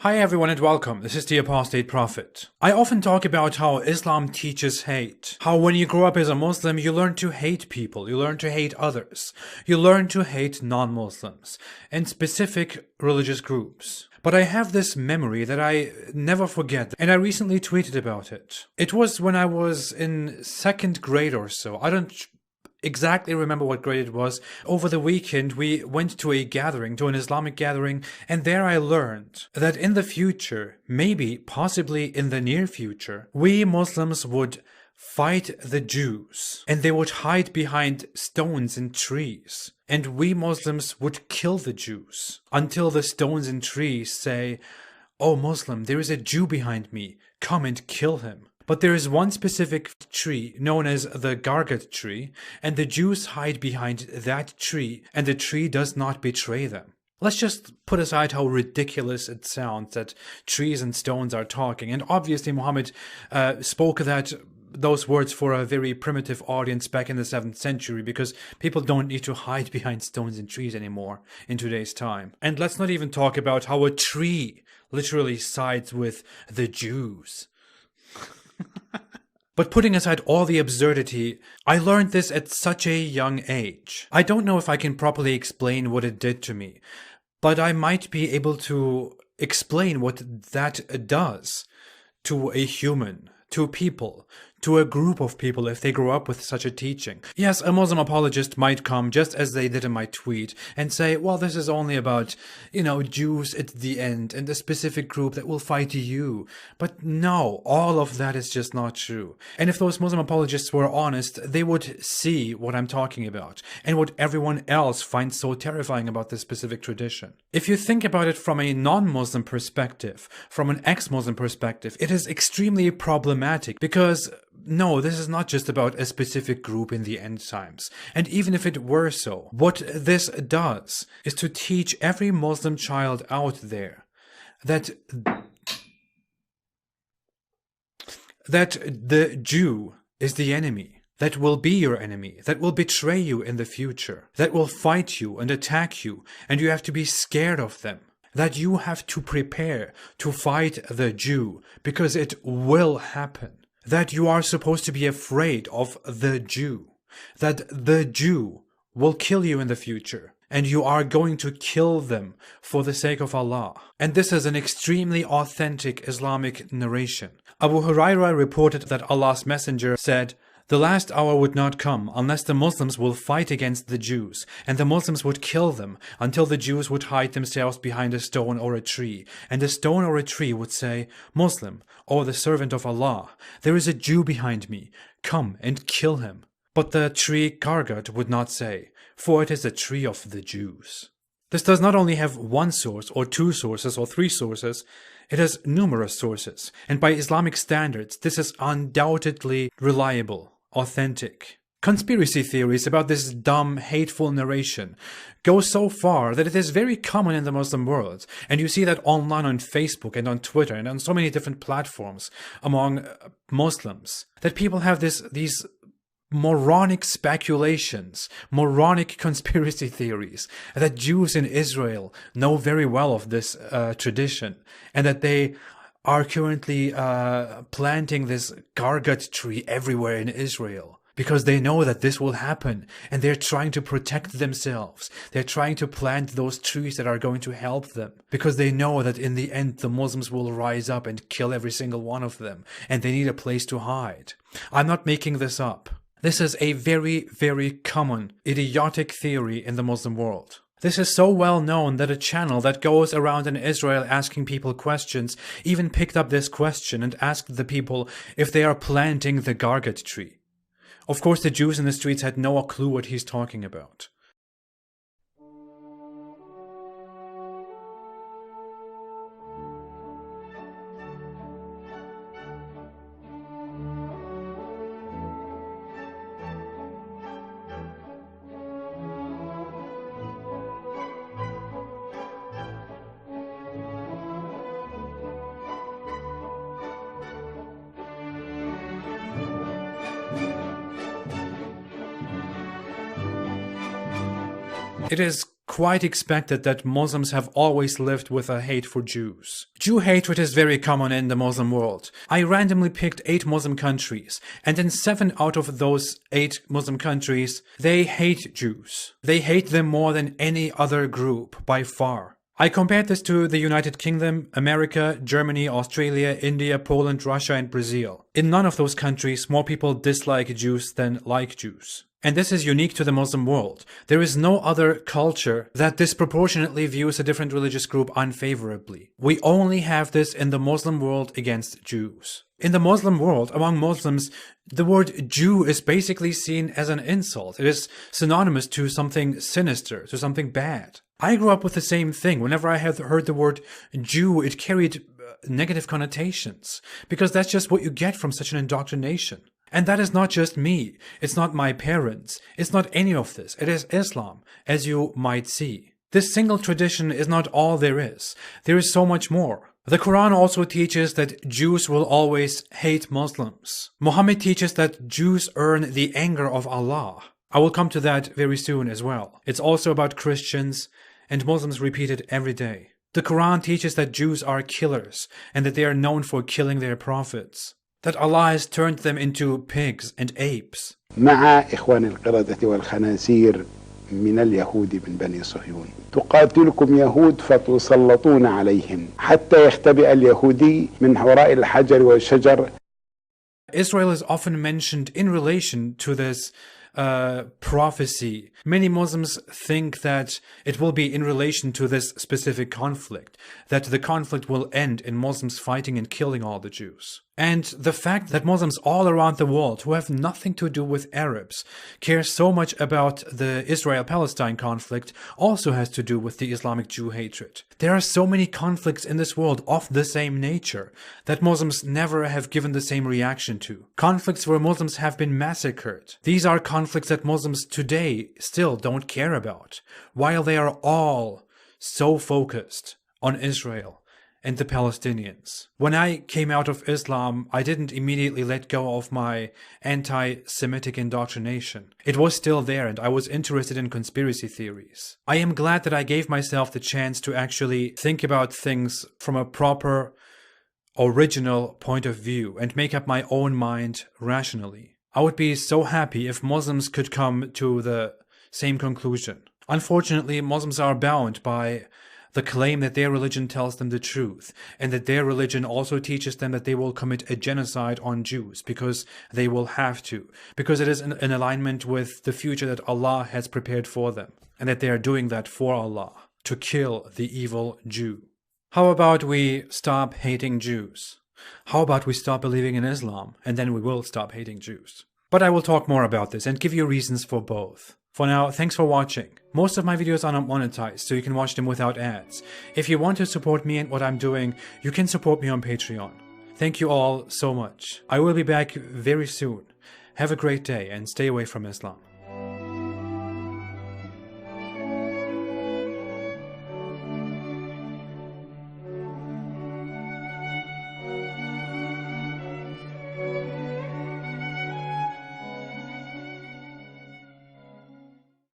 Hi everyone and welcome, this is the Apostate Prophet. I often talk about how Islam teaches hate. How when you grow up as a Muslim, you learn to hate people, you learn to hate others. You learn to hate non-Muslims and specific religious groups. But I have this memory that I never forget, and I recently tweeted about it. It was when I was in second grade or so. I don't exactly remember what grade it was. Over the weekend, we went to a gathering, to an Islamic gathering, and there I learned that in the future, maybe, possibly in the near future, we Muslims would fight the Jews, and they would hide behind stones and trees. And we Muslims would kill the Jews until the stones and trees say, "Oh Muslim, there is a Jew behind me, come and kill him." But there is one specific tree known as the Gargat tree, and the Jews hide behind that tree, and the tree does not betray them. Let's just put aside how ridiculous it sounds that trees and stones are talking. And obviously Muhammad spoke those words for a very primitive audience back in the 7th century, because people don't need to hide behind stones and trees anymore in today's time. And let's not even talk about how a tree literally sides with the Jews. But putting aside all the absurdity, I learned this at such a young age. I don't know if I can properly explain what it did to me, but I might be able to explain what that does to a human, to people, to a group of people if they grow up with such a teaching. Yes, a Muslim apologist might come, just as they did in my tweet, and say, well, this is only about, Jews at the end and a specific group that will fight you. But no, all of that is just not true. And if those Muslim apologists were honest, they would see what I'm talking about and what everyone else finds so terrifying about this specific tradition. If you think about it from a non-Muslim perspective, from an ex-Muslim perspective, it is extremely problematic because no, this is not just about a specific group in the end times. And even if it were so, what this does is to teach every Muslim child out there that the Jew is the enemy, that will be your enemy, that will betray you in the future, that will fight you and attack you, and you have to be scared of them. That you have to prepare to fight the Jew, because it will happen. That you are supposed to be afraid of the Jew, that the Jew will kill you in the future, and you are going to kill them for the sake of Allah. And this is an extremely authentic Islamic narration. Abu Hurairah reported that Allah's Messenger said, "The last hour would not come unless the Muslims will fight against the Jews, and the Muslims would kill them until the Jews would hide themselves behind a stone or a tree, and a stone or a tree would say, 'Muslim, or the servant of Allah, there is a Jew behind me, come and kill him.' But the tree Gargat would not say, for it is a tree of the Jews." This does not only have one source, or two sources, or three sources, it has numerous sources, and by Islamic standards, this is undoubtedly reliable, authentic. Conspiracy theories about this dumb, hateful narration go so far that it is very common in the Muslim world, and you see that online on Facebook and on Twitter and on so many different platforms among Muslims, that people have these moronic speculations, moronic conspiracy theories, that Jews in Israel know very well of this tradition, and that they are currently planting this Gargat tree everywhere in Israel, because they know that this will happen, and they're trying to protect themselves. They're trying to plant those trees that are going to help them, because they know that in the end the Muslims will rise up and kill every single one of them, and they need a place to hide. I'm not making this up. This is a very, very common, idiotic theory in the Muslim world. This is so well known that a channel that goes around in Israel asking people questions even picked up this question and asked the people if they are planting the Gargat tree. Of course, the Jews in the streets had no clue what he's talking about. It is quite expected that Muslims have always lived with a hate for Jews. Jew hatred is very common in the Muslim world. I randomly picked 8 Muslim countries, and in 7 out of those 8 Muslim countries, they hate Jews. They hate them more than any other group by far. I compared this to the United Kingdom, America, Germany, Australia, India, Poland, Russia, and Brazil. In none of those countries, more people dislike Jews than like Jews. And this is unique to the Muslim world. There is no other culture that disproportionately views a different religious group unfavorably. We only have this in the Muslim world against Jews. In the Muslim world, among Muslims, the word Jew is basically seen as an insult. It is synonymous to something sinister, to something bad. I grew up with the same thing. Whenever I had heard the word Jew, it carried negative connotations, because that's just what you get from such an indoctrination. And that is not just me. It's not my parents. It's not any of this. It is Islam, as you might see. This single tradition is not all there is. There is so much more. The Quran also teaches that Jews will always hate Muslims. Muhammad teaches that Jews earn the anger of Allah. I will come to that very soon as well. It's also about Christians, and Muslims repeat it every day. The Quran teaches that Jews are killers, and that they are known for killing their prophets. That Allah has turned them into pigs and apes. مع إخوان القردة والخنازير من اليهود من بني صهيون تقاتلكم يهود فتسلطون عليهم حتى يختبئ اليهودي من وراء الحجر والشجر. Israel is often mentioned in relation to this prophecy. Many Muslims think that it will be in relation to this specific conflict, that the conflict will end in Muslims fighting and killing all the Jews. And the fact that Muslims all around the world who have nothing to do with Arabs care so much about the Israel-Palestine conflict also has to do with the Islamic Jew hatred. There are so many conflicts in this world of the same nature that Muslims never have given the same reaction to. Conflicts where Muslims have been massacred. These are conflicts that Muslims today still don't care about, while they are all so focused on Israel and the Palestinians. When I came out of Islam, I didn't immediately let go of my anti-Semitic indoctrination. It was still there, and I was interested in conspiracy theories. I am glad that I gave myself the chance to actually think about things from a proper, original point of view and make up my own mind rationally. I would be so happy if Muslims could come to the same conclusion. Unfortunately, Muslims are bound by the claim that their religion tells them the truth, and that their religion also teaches them that they will commit a genocide on Jews because they will have to, because it is in alignment with the future that Allah has prepared for them, and that they are doing that for Allah, to kill the evil Jew. How about we stop hating Jews? How about we stop believing in Islam, and then we will stop hating Jews? But I will talk more about this and give you reasons for both. For now, thanks for watching. Most of my videos are not monetized, so you can watch them without ads. If you want to support me and what I'm doing, you can support me on Patreon. Thank you all so much. I will be back very soon. Have a great day and stay away from Islam.